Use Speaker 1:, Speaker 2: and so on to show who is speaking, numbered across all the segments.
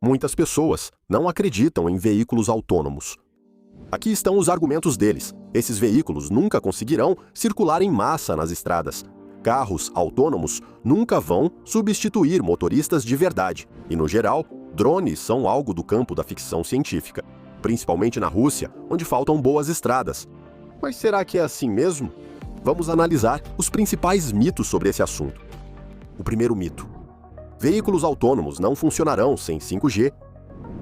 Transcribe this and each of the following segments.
Speaker 1: Muitas pessoas não acreditam em veículos autônomos. Aqui estão os argumentos deles. Esses veículos nunca conseguirão circular em massa nas estradas. Carros autônomos nunca vão substituir motoristas de verdade. E, no geral, drones são algo do campo da ficção científica, principalmente na Rússia, onde faltam boas estradas. Mas será que é assim mesmo? Vamos analisar os principais mitos sobre esse assunto. O primeiro mito: veículos autônomos não funcionarão sem 5G.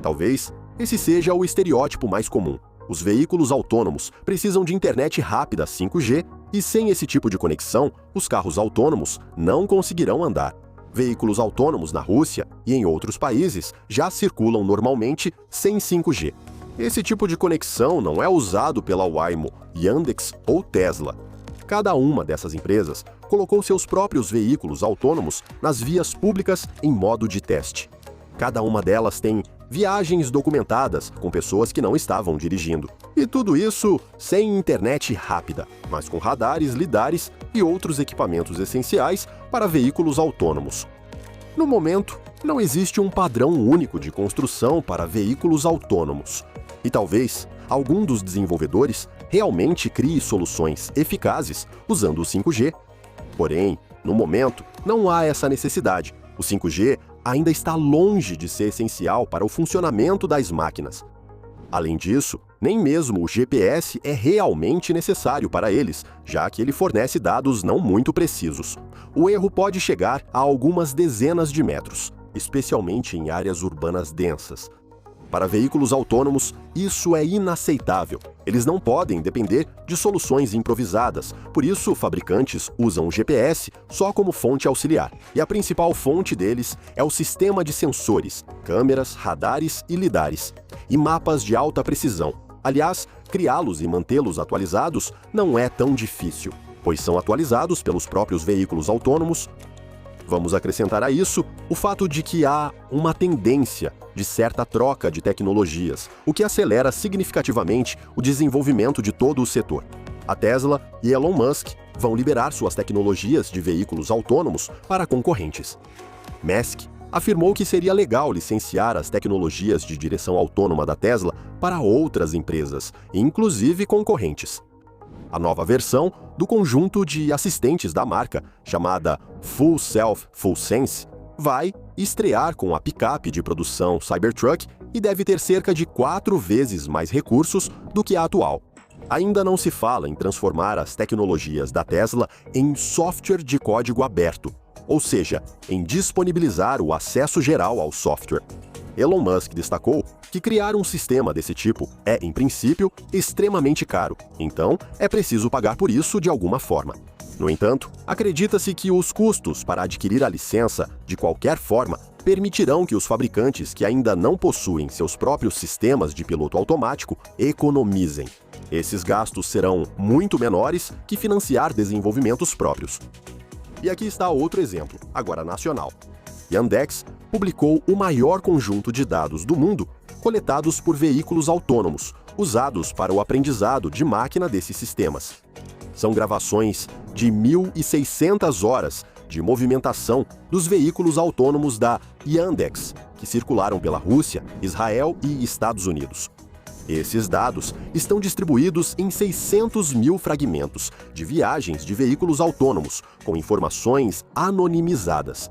Speaker 1: Talvez esse seja o estereótipo mais comum. Os veículos autônomos precisam de internet rápida 5G e, sem esse tipo de conexão, os carros autônomos não conseguirão andar. Veículos autônomos na Rússia e em outros países já circulam normalmente sem 5G. Esse tipo de conexão não é usado pela Waymo, Yandex ou Tesla. Cada uma dessas empresas colocou seus próprios veículos autônomos nas vias públicas em modo de teste. Cada uma delas tem viagens documentadas com pessoas que não estavam dirigindo. E tudo isso sem internet rápida, mas com radares, lidares e outros equipamentos essenciais para veículos autônomos. No momento, não existe um padrão único de construção para veículos autônomos. E talvez algum dos desenvolvedores realmente crie soluções eficazes usando o 5G. Porém, no momento, não há essa necessidade. O 5G ainda está longe de ser essencial para o funcionamento das máquinas. Além disso, nem mesmo o GPS é realmente necessário para eles, já que ele fornece dados não muito precisos. O erro pode chegar a algumas dezenas de metros, especialmente em áreas urbanas densas. Para veículos autônomos, isso é inaceitável. Eles não podem depender de soluções improvisadas, por isso fabricantes usam o GPS só como fonte auxiliar. E a principal fonte deles é o sistema de sensores, câmeras, radares e lidares, e mapas de alta precisão. Aliás, criá-los e mantê-los atualizados não é tão difícil, pois são atualizados pelos próprios veículos autônomos. Vamos acrescentar a isso o fato de que há uma tendência de certa troca de tecnologias, o que acelera significativamente o desenvolvimento de todo o setor. A Tesla e Elon Musk vão liberar suas tecnologias de veículos autônomos para concorrentes. Musk afirmou que seria legal licenciar as tecnologias de direção autônoma da Tesla para outras empresas, inclusive concorrentes. A nova versão do conjunto de assistentes da marca, chamada Full Self Full Sense, vai estrear com a picape de produção Cybertruck e deve ter cerca de 4 vezes mais recursos do que a atual. Ainda não se fala em transformar as tecnologias da Tesla em software de código aberto, ou seja, em disponibilizar o acesso geral ao software. Elon Musk destacou que criar um sistema desse tipo é, em princípio, extremamente caro, então é preciso pagar por isso de alguma forma. No entanto, acredita-se que os custos para adquirir a licença, de qualquer forma, permitirão que os fabricantes que ainda não possuem seus próprios sistemas de piloto automático economizem. Esses gastos serão muito menores que financiar desenvolvimentos próprios. E aqui está outro exemplo, agora nacional. Yandex publicou o maior conjunto de dados do mundo coletados por veículos autônomos, usados para o aprendizado de máquina desses sistemas. São gravações de 1.600 horas de movimentação dos veículos autônomos da Yandex, que circularam pela Rússia, Israel e Estados Unidos. Esses dados estão distribuídos em 600 mil fragmentos de viagens de veículos autônomos, com informações anonimizadas.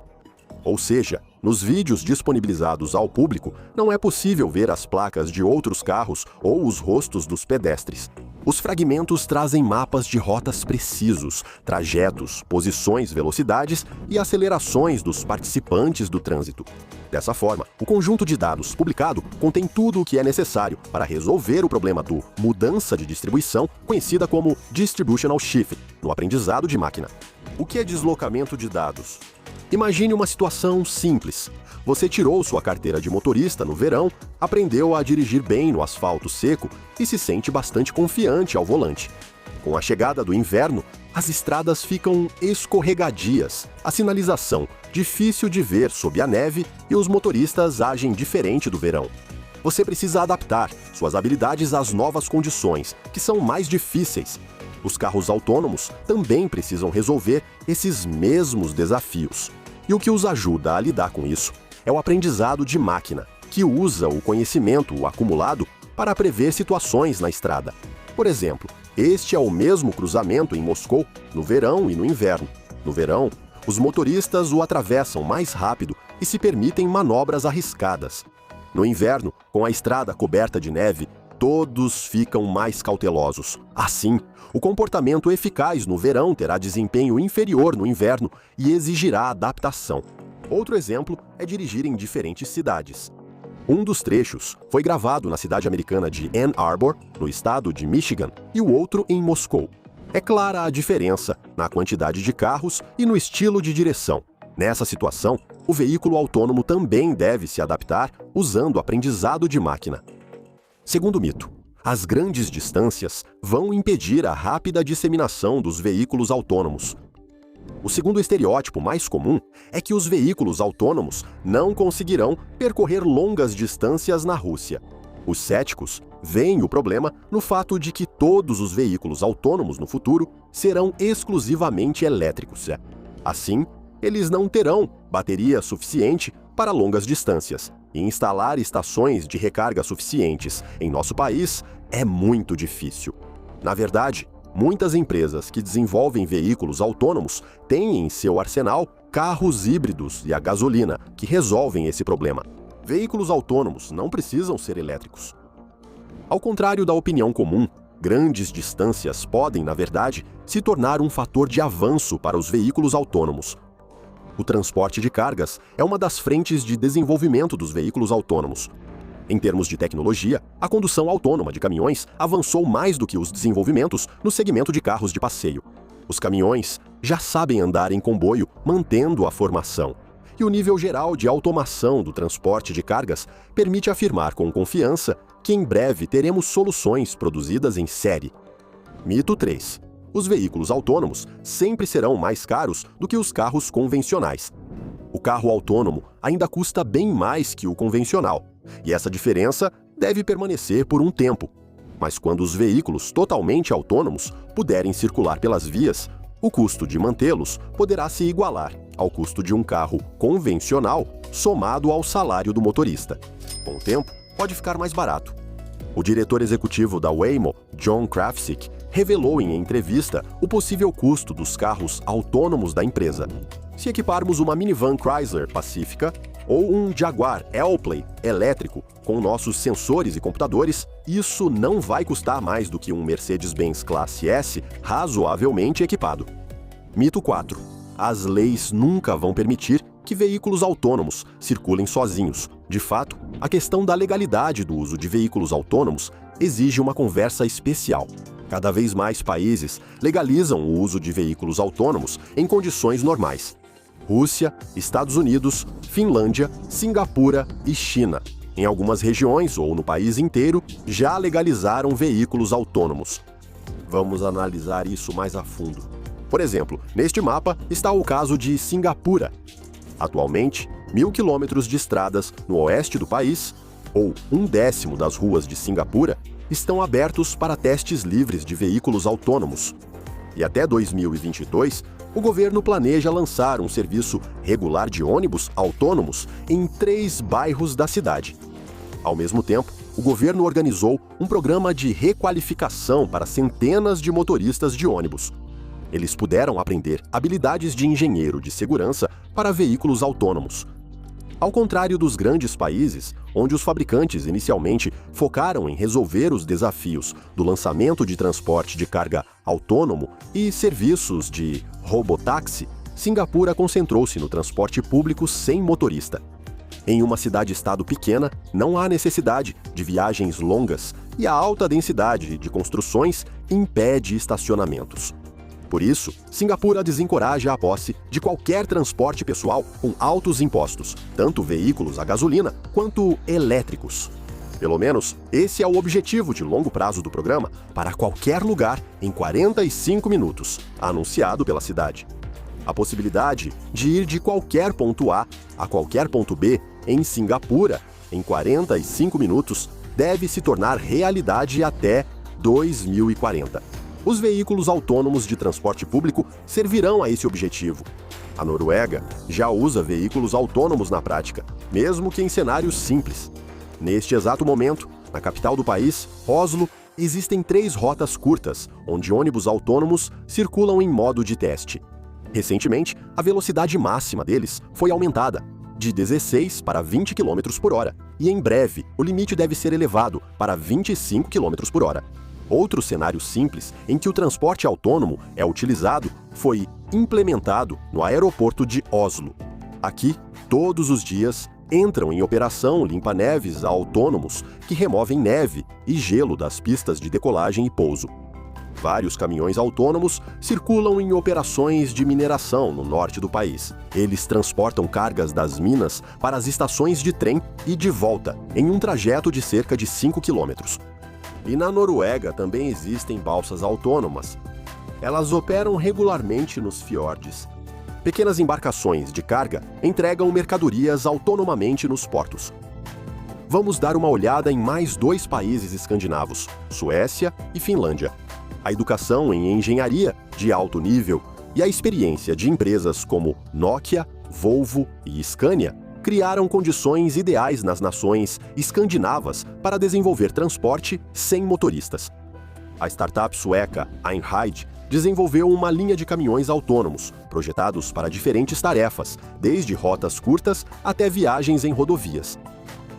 Speaker 1: Ou seja, nos vídeos disponibilizados ao público, não é possível ver as placas de outros carros ou os rostos dos pedestres. Os fragmentos trazem mapas de rotas precisos, trajetos, posições, velocidades e acelerações dos participantes do trânsito. Dessa forma, o conjunto de dados publicado contém tudo o que é necessário para resolver o problema do mudança de distribuição, conhecida como Distributional Shift, no aprendizado de máquina. O que é deslocamento de dados? Imagine uma situação simples. Você tirou sua carteira de motorista no verão, aprendeu a dirigir bem no asfalto seco e se sente bastante confiante ao volante. Com a chegada do inverno, as estradas ficam escorregadias, a sinalização difícil de ver sob a neve e os motoristas agem diferente do verão. Você precisa adaptar suas habilidades às novas condições, que são mais difíceis. Os carros autônomos também precisam resolver esses mesmos desafios. E o que os ajuda a lidar com isso é o aprendizado de máquina. que usa o conhecimento acumulado para prever situações na estrada. Por exemplo, este é o mesmo cruzamento em Moscou no verão e no inverno. No verão, os motoristas o atravessam mais rápido e se permitem manobras arriscadas. No inverno, com a estrada coberta de neve, todos ficam mais cautelosos. Assim, o comportamento eficaz no verão terá desempenho inferior no inverno e exigirá adaptação. Outro exemplo é dirigir em diferentes cidades. Um dos trechos foi gravado na cidade americana de Ann Arbor, no estado de Michigan, e o outro em Moscou. É clara a diferença na quantidade de carros e no estilo de direção. Nessa situação, o veículo autônomo também deve se adaptar usando aprendizado de máquina. Segundo mito, as grandes distâncias vão impedir a rápida disseminação dos veículos autônomos. O segundo estereótipo mais comum é que os veículos autônomos não conseguirão percorrer longas distâncias na Rússia. Os céticos veem o problema no fato de que todos os veículos autônomos no futuro serão exclusivamente elétricos. Assim, eles não terão bateria suficiente para longas distâncias, e instalar estações de recarga suficientes em nosso país é muito difícil. Na verdade, muitas empresas que desenvolvem veículos autônomos têm em seu arsenal carros híbridos e a gasolina, que resolvem esse problema. Veículos autônomos não precisam ser elétricos. Ao contrário da opinião comum, grandes distâncias podem, na verdade, se tornar um fator de avanço para os veículos autônomos. O transporte de cargas é uma das frentes de desenvolvimento dos veículos autônomos. Em termos de tecnologia, a condução autônoma de caminhões avançou mais do que os desenvolvimentos no segmento de carros de passeio. Os caminhões já sabem andar em comboio, mantendo a formação. E o nível geral de automação do transporte de cargas permite afirmar com confiança que em breve teremos soluções produzidas em série. Mito 3. Os veículos autônomos sempre serão mais caros do que os carros convencionais. O carro autônomo ainda custa bem mais que o convencional, e essa diferença deve permanecer por um tempo. Mas quando os veículos totalmente autônomos puderem circular pelas vias, o custo de mantê-los poderá se igualar ao custo de um carro convencional somado ao salário do motorista. Com o tempo, pode ficar mais barato. O diretor executivo da Waymo, John Krafcik, revelou em entrevista o possível custo dos carros autônomos da empresa. Se equiparmos uma minivan Chrysler Pacifica ou um Jaguar L-Play elétrico com nossos sensores e computadores, isso não vai custar mais do que um Mercedes-Benz Classe S razoavelmente equipado. Mito 4. As leis nunca vão permitir que veículos autônomos circulem sozinhos. De fato, a questão da legalidade do uso de veículos autônomos exige uma conversa especial. Cada vez mais países legalizam o uso de veículos autônomos em condições normais. Rússia, Estados Unidos, Finlândia, Singapura e China. Em algumas regiões ou no país inteiro, já legalizaram veículos autônomos. Vamos analisar isso mais a fundo. Por exemplo, neste mapa está o caso de Singapura. Atualmente, 1.000 quilômetros de estradas no oeste do país, ou 1/10 das ruas de Singapura, estão abertos para testes livres de veículos autônomos. E até 2022, o governo planeja lançar um serviço regular de ônibus autônomos em 3 bairros da cidade. Ao mesmo tempo, o governo organizou um programa de requalificação para centenas de motoristas de ônibus. Eles puderam aprender habilidades de engenheiro de segurança para veículos autônomos. Ao contrário dos grandes países, onde os fabricantes inicialmente focaram em resolver os desafios do lançamento de transporte de carga autônomo e serviços de robotáxi, Singapura concentrou-se no transporte público sem motorista. Em uma cidade-estado pequena, não há necessidade de viagens longas e a alta densidade de construções impede estacionamentos. Por isso, Singapura desencoraja a posse de qualquer transporte pessoal com altos impostos, tanto veículos a gasolina quanto elétricos. Pelo menos, esse é o objetivo de longo prazo do programa para qualquer lugar em 45 minutos, anunciado pela cidade. A possibilidade de ir de qualquer ponto A a qualquer ponto B em Singapura em 45 minutos deve se tornar realidade até 2040. Os veículos autônomos de transporte público servirão a esse objetivo. A Noruega já usa veículos autônomos na prática, mesmo que em cenários simples. Neste exato momento, na capital do país, Oslo, existem 3 rotas curtas, onde ônibus autônomos circulam em modo de teste. Recentemente, a velocidade máxima deles foi aumentada, de 16 para 20 km por hora, e em breve o limite deve ser elevado para 25 km por hora. Outro cenário simples em que o transporte autônomo é utilizado foi implementado no aeroporto de Oslo. Aqui, todos os dias, entram em operação limpa-neves autônomos que removem neve e gelo das pistas de decolagem e pouso. Vários caminhões autônomos circulam em operações de mineração no norte do país. Eles transportam cargas das minas para as estações de trem e de volta, em um trajeto de cerca de 5 quilômetros. E na Noruega também existem balsas autônomas. Elas operam regularmente nos fiordes. Pequenas embarcações de carga entregam mercadorias autonomamente nos portos. Vamos dar uma olhada em mais 2 países escandinavos, Suécia e Finlândia. A educação em engenharia de alto nível e a experiência de empresas como Nokia, Volvo e Scania criaram condições ideais nas nações escandinavas para desenvolver transporte sem motoristas. A startup sueca Einride desenvolveu uma linha de caminhões autônomos, projetados para diferentes tarefas, desde rotas curtas até viagens em rodovias.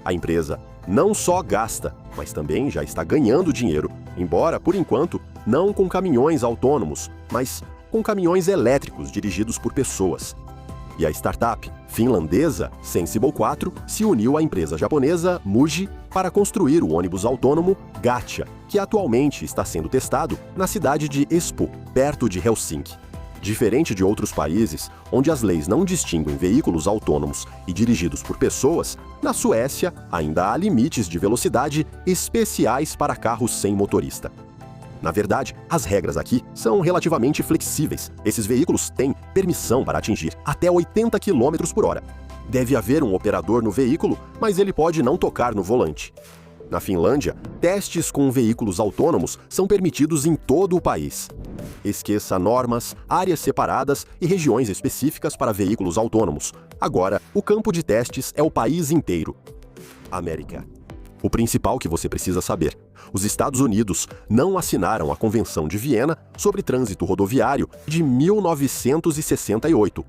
Speaker 1: A empresa não só gasta, mas também já está ganhando dinheiro, embora, por enquanto, não com caminhões autônomos, mas com caminhões elétricos dirigidos por pessoas. E a startup finlandesa Sensible 4 se uniu à empresa japonesa Muji para construir o ônibus autônomo Gacha, que atualmente está sendo testado na cidade de Espoo, perto de Helsinki. Diferente de outros países, onde as leis não distinguem veículos autônomos e dirigidos por pessoas, na Suécia ainda há limites de velocidade especiais para carros sem motorista. Na verdade, as regras aqui são relativamente flexíveis. Esses veículos têm permissão para atingir até 80 km por hora. Deve haver um operador no veículo, mas ele pode não tocar no volante. Na Finlândia, testes com veículos autônomos são permitidos em todo o país. Esqueça normas, áreas separadas e regiões específicas para veículos autônomos. Agora, o campo de testes é o país inteiro. América. O principal que você precisa saber: os Estados Unidos não assinaram a Convenção de Viena sobre Trânsito Rodoviário de 1968.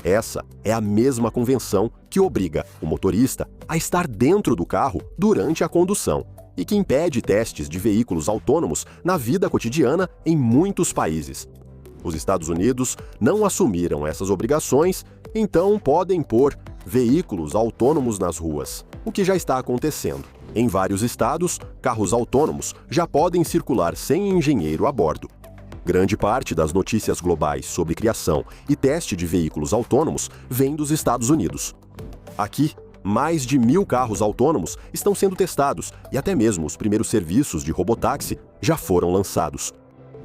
Speaker 1: Essa é a mesma convenção que obriga o motorista a estar dentro do carro durante a condução e que impede testes de veículos autônomos na vida cotidiana em muitos países. Os Estados Unidos não assumiram essas obrigações, então podem pôr veículos autônomos nas ruas, o que já está acontecendo. Em vários estados, carros autônomos já podem circular sem engenheiro a bordo. Grande parte das notícias globais sobre criação e teste de veículos autônomos vem dos Estados Unidos. Aqui, mais de 1.000 carros autônomos estão sendo testados e até mesmo os primeiros serviços de robotáxi já foram lançados.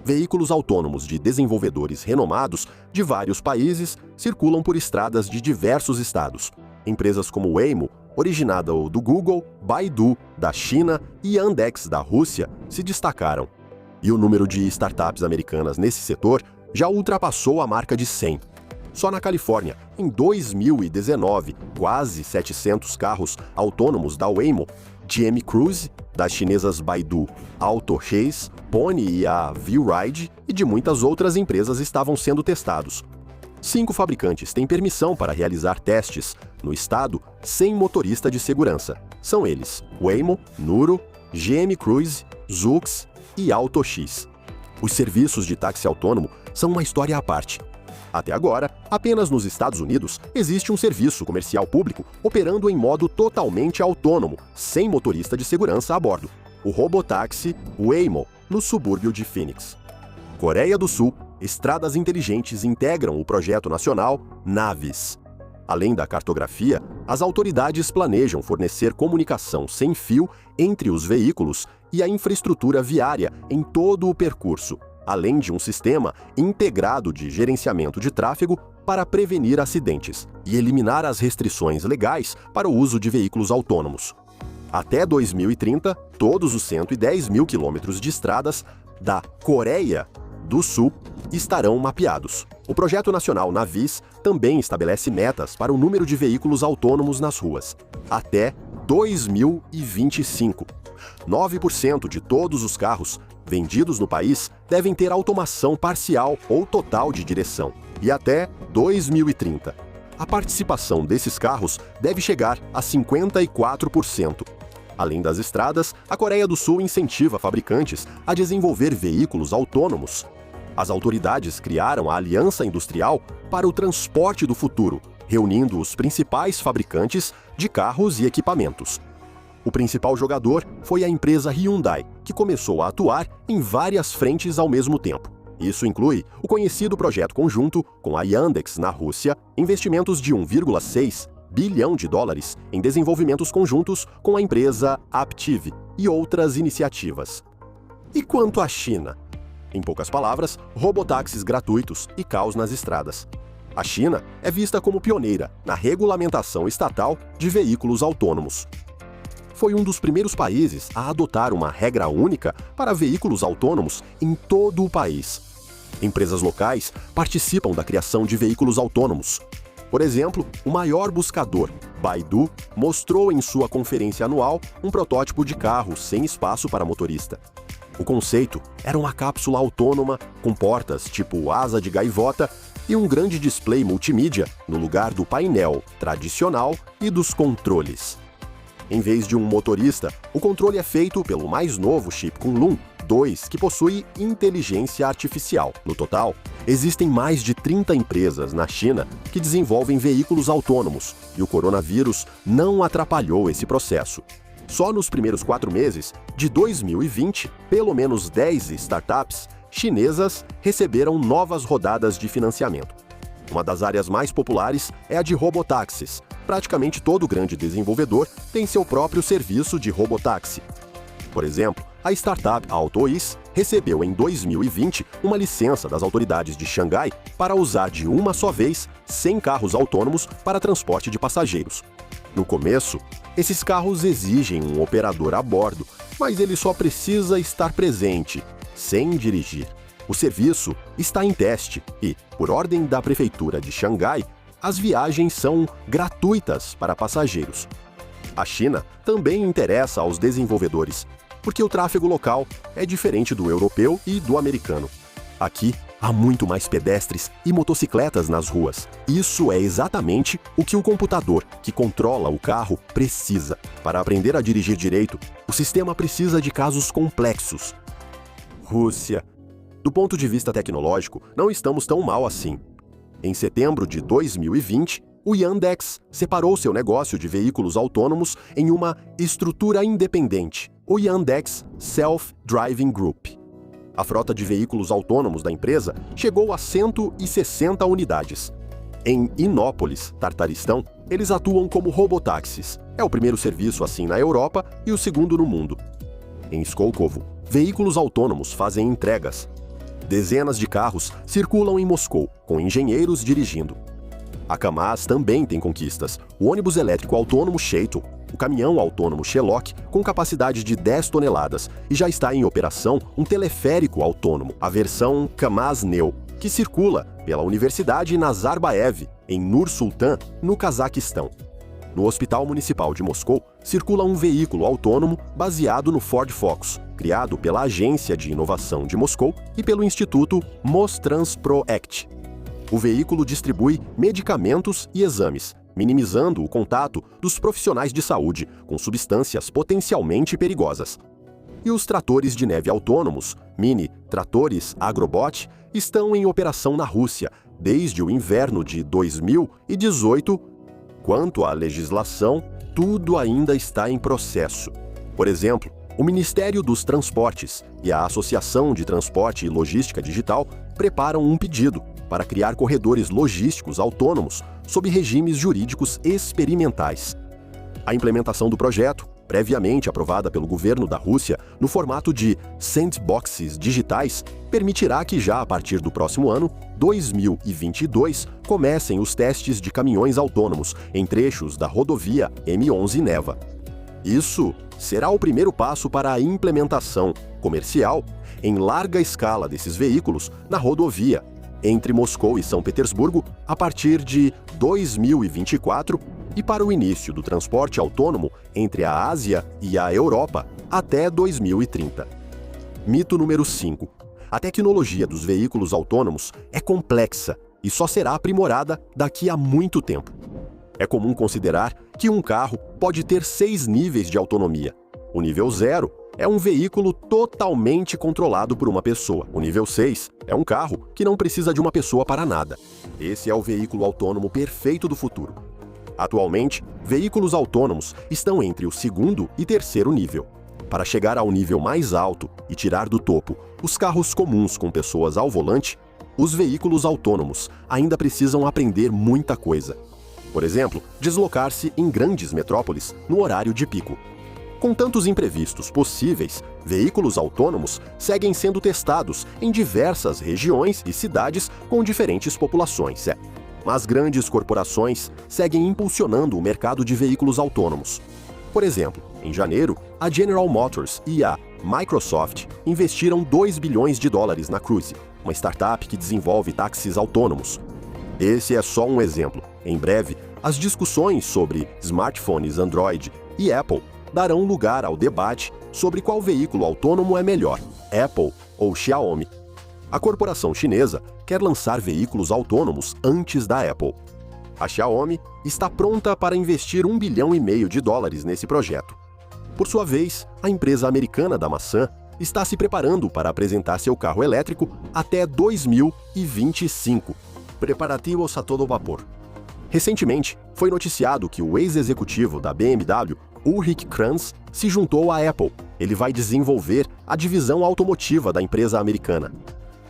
Speaker 1: Veículos autônomos de desenvolvedores renomados de vários países circulam por estradas de diversos estados. Empresas como Waymo, originada do Google, Baidu, da China e Yandex, da Rússia, se destacaram. E o número de startups americanas nesse setor já ultrapassou a marca de 100. Só na Califórnia, em 2019, quase 700 carros autônomos da Waymo, GM Cruise, das chinesas Baidu, AutoChase, Pony e a ViewRide e de muitas outras empresas estavam sendo testados. 5 fabricantes têm permissão para realizar testes no estado sem motorista de segurança. São eles: Waymo, Nuro, GM Cruise, Zoox e AutoX. Os serviços de táxi autônomo são uma história à parte. Até agora, apenas nos Estados Unidos existe um serviço comercial público operando em modo totalmente autônomo, sem motorista de segurança a bordo: o robotáxi Waymo, no subúrbio de Phoenix. Coreia do Sul, estradas inteligentes integram o projeto nacional Navis. Além da cartografia, as autoridades planejam fornecer comunicação sem fio entre os veículos e a infraestrutura viária em todo o percurso, além de um sistema integrado de gerenciamento de tráfego para prevenir acidentes e eliminar as restrições legais para o uso de veículos autônomos. Até 2030, todos os 110 mil quilômetros de estradas da Coreia do Sul estarão mapeados. O Projeto Nacional Navis também estabelece metas para o número de veículos autônomos nas ruas, até 2025. 9% de todos os carros vendidos no país devem ter automação parcial ou total de direção, e até 2030. A participação desses carros deve chegar a 54%. Além das estradas, a Coreia do Sul incentiva fabricantes a desenvolver veículos autônomos. As autoridades criaram a Aliança Industrial para o Transporte do Futuro, reunindo os principais fabricantes de carros e equipamentos. O principal jogador foi a empresa Hyundai, que começou a atuar em várias frentes ao mesmo tempo. Isso inclui o conhecido projeto conjunto com a Yandex na Rússia, investimentos de 1,6 bilhão de dólares em desenvolvimentos conjuntos com a empresa Aptiv e outras iniciativas. E quanto à China? Em poucas palavras, robotáxis gratuitos e caos nas estradas. A China é vista como pioneira na regulamentação estatal de veículos autônomos. Foi um dos primeiros países a adotar uma regra única para veículos autônomos em todo o país. Empresas locais participam da criação de veículos autônomos. Por exemplo, o maior buscador, Baidu, mostrou em sua conferência anual um protótipo de carro sem espaço para motorista. O conceito era uma cápsula autônoma com portas tipo asa de gaivota e um grande display multimídia no lugar do painel tradicional e dos controles. Em vez de um motorista, o controle é feito pelo mais novo chip Kunlun 2, que possui inteligência artificial. No total, existem mais de 30 empresas na China que desenvolvem veículos autônomos, e o coronavírus não atrapalhou esse processo. Só nos primeiros 4 meses de 2020, pelo menos 10 startups chinesas receberam novas rodadas de financiamento. Uma das áreas mais populares é a de robotáxis. Praticamente todo grande desenvolvedor tem seu próprio serviço de robotáxi. Por exemplo, a startup AutoEase recebeu em 2020 uma licença das autoridades de Xangai para usar de uma só vez 100 carros autônomos para transporte de passageiros. No começo, esses carros exigem um operador a bordo, mas ele só precisa estar presente, sem dirigir. O serviço está em teste e, por ordem da Prefeitura de Xangai, as viagens são gratuitas para passageiros. A China também interessa aos desenvolvedores, porque o tráfego local é diferente do europeu e do americano. Aqui, há muito mais pedestres e motocicletas nas ruas. Isso é exatamente o que o computador que controla o carro precisa. Para aprender a dirigir direito, o sistema precisa de casos complexos. Rússia. Do ponto de vista tecnológico, não estamos tão mal assim. Em setembro de 2020, o Yandex separou seu negócio de veículos autônomos em uma estrutura independente, o Yandex Self-Driving Group. A frota de veículos autônomos da empresa chegou a 160 unidades. Em Inópolis, Tartaristão, eles atuam como robotáxis. É o primeiro serviço assim na Europa e o segundo no mundo. Em Skolkovo, veículos autônomos fazem entregas. Dezenas de carros circulam em Moscou, com engenheiros dirigindo. A Kamaz também tem conquistas. O ônibus elétrico autônomo Shaitou, o caminhão autônomo Shelok, com capacidade de 10 toneladas, e já está em operação um teleférico autônomo, a versão Kamaz Neo, que circula pela Universidade Nazarbayev, em Nur-Sultan, no Cazaquistão. No Hospital Municipal de Moscou, circula um veículo autônomo baseado no Ford Focus, criado pela Agência de Inovação de Moscou e pelo Instituto Mostrans-Proect. O veículo distribui medicamentos e exames, minimizando o contato dos profissionais de saúde com substâncias potencialmente perigosas. E os tratores de neve autônomos, mini tratores Agrobot, estão em operação na Rússia desde o inverno de 2018. Quanto à legislação, tudo ainda está em processo. Por exemplo, o Ministério dos Transportes e a Associação de Transporte e Logística Digital preparam um pedido para criar corredores logísticos autônomos sob regimes jurídicos experimentais. A implementação do projeto, previamente aprovada pelo governo da Rússia no formato de sandboxes digitais, permitirá que já a partir do próximo ano, 2022, comecem os testes de caminhões autônomos em trechos da rodovia M11 Neva. Isso será o primeiro passo para a implementação comercial em larga escala desses veículos na rodovia entre Moscou e São Petersburgo a partir de 2024 e para o início do transporte autônomo entre a Ásia e a Europa até 2030. Mito número 5. A tecnologia dos veículos autônomos é complexa e só será aprimorada daqui a muito tempo. É comum considerar que um carro pode ter 6 níveis de autonomia. O nível 0 é um veículo totalmente controlado por uma pessoa. O nível 6 é um carro que não precisa de uma pessoa para nada. Esse é o veículo autônomo perfeito do futuro. Atualmente, veículos autônomos estão entre o 2º e 3º nível. Para chegar ao nível mais alto e tirar do topo os carros comuns com pessoas ao volante, os veículos autônomos ainda precisam aprender muita coisa. Por exemplo, deslocar-se em grandes metrópoles no horário de pico. Com tantos imprevistos possíveis, veículos autônomos seguem sendo testados em diversas regiões e cidades com diferentes populações. Mas grandes corporações seguem impulsionando o mercado de veículos autônomos. Por exemplo, em janeiro, a General Motors e a Microsoft investiram $2 bilhões na Cruise, uma startup que desenvolve táxis autônomos. Esse é só um exemplo. Em breve, as discussões sobre smartphones Android e Apple darão lugar ao debate sobre qual veículo autônomo é melhor, Apple ou Xiaomi. A corporação chinesa quer lançar veículos autônomos antes da Apple. A Xiaomi está pronta para investir $1,5 bilhão nesse projeto. Por sua vez, a empresa americana da maçã está se preparando para apresentar seu carro elétrico até 2025. Preparativos a todo vapor. Recentemente, foi noticiado que o ex-executivo da BMW, Ulrich Kranz, se juntou à Apple. Ele vai desenvolver a divisão automotiva da empresa americana.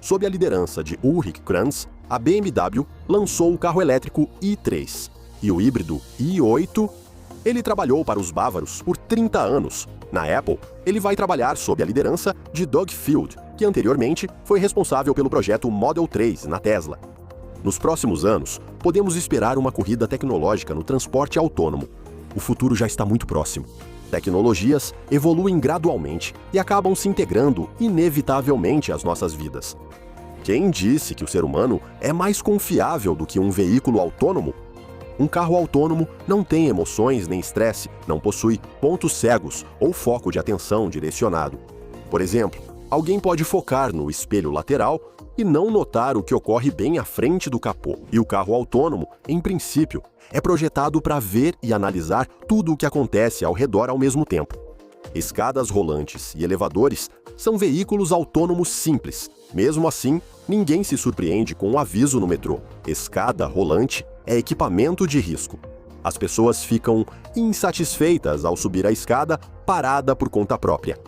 Speaker 1: Sob a liderança de Ulrich Kranz, a BMW lançou o carro elétrico i3 e o híbrido i8. Ele trabalhou para os bávaros por 30 anos. Na Apple, ele vai trabalhar sob a liderança de Doug Field, que anteriormente foi responsável pelo projeto Model 3 na Tesla. Nos próximos anos, podemos esperar uma corrida tecnológica no transporte autônomo. O futuro já está muito próximo. Tecnologias evoluem gradualmente e acabam se integrando inevitavelmente às nossas vidas. Quem disse que o ser humano é mais confiável do que um veículo autônomo? Um carro autônomo não tem emoções nem estresse, não possui pontos cegos ou foco de atenção direcionado. Por exemplo, alguém pode focar no espelho lateral e não notar o que ocorre bem à frente do capô. E o carro autônomo, em princípio, é projetado para ver e analisar tudo o que acontece ao redor ao mesmo tempo. Escadas rolantes e elevadores são veículos autônomos simples. Mesmo assim, ninguém se surpreende com o aviso no metrô: escada rolante é equipamento de risco. As pessoas ficam insatisfeitas ao subir a escada parada por conta própria.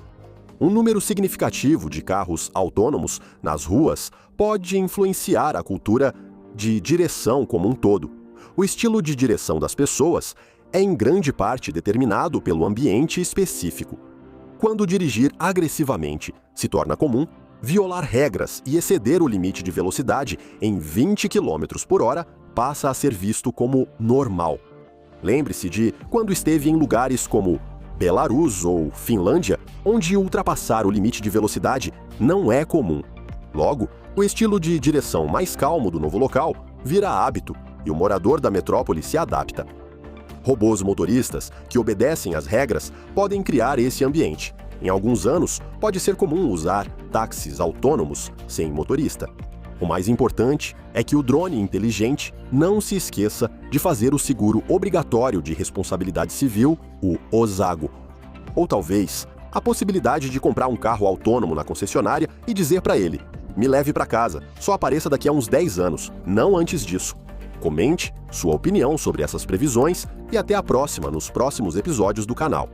Speaker 1: Um número significativo de carros autônomos nas ruas pode influenciar a cultura de direção como um todo. O estilo de direção das pessoas é em grande parte determinado pelo ambiente específico. Quando dirigir agressivamente se torna comum, violar regras e exceder o limite de velocidade em 20 km por hora passa a ser visto como normal. Lembre-se de quando esteve em lugares como Belarus ou Finlândia, onde ultrapassar o limite de velocidade não é comum. Logo, o estilo de direção mais calmo do novo local vira hábito e o morador da metrópole se adapta. Robôs motoristas que obedecem às regras podem criar esse ambiente. Em alguns anos, pode ser comum usar táxis autônomos sem motorista. O mais importante é que o drone inteligente não se esqueça de fazer o seguro obrigatório de responsabilidade civil, o OSAGO. Ou talvez, a possibilidade de comprar um carro autônomo na concessionária e dizer para ele: me leve para casa, só apareça daqui a uns 10 anos, não antes disso. Comente sua opinião sobre essas previsões e até a próxima nos próximos episódios do canal.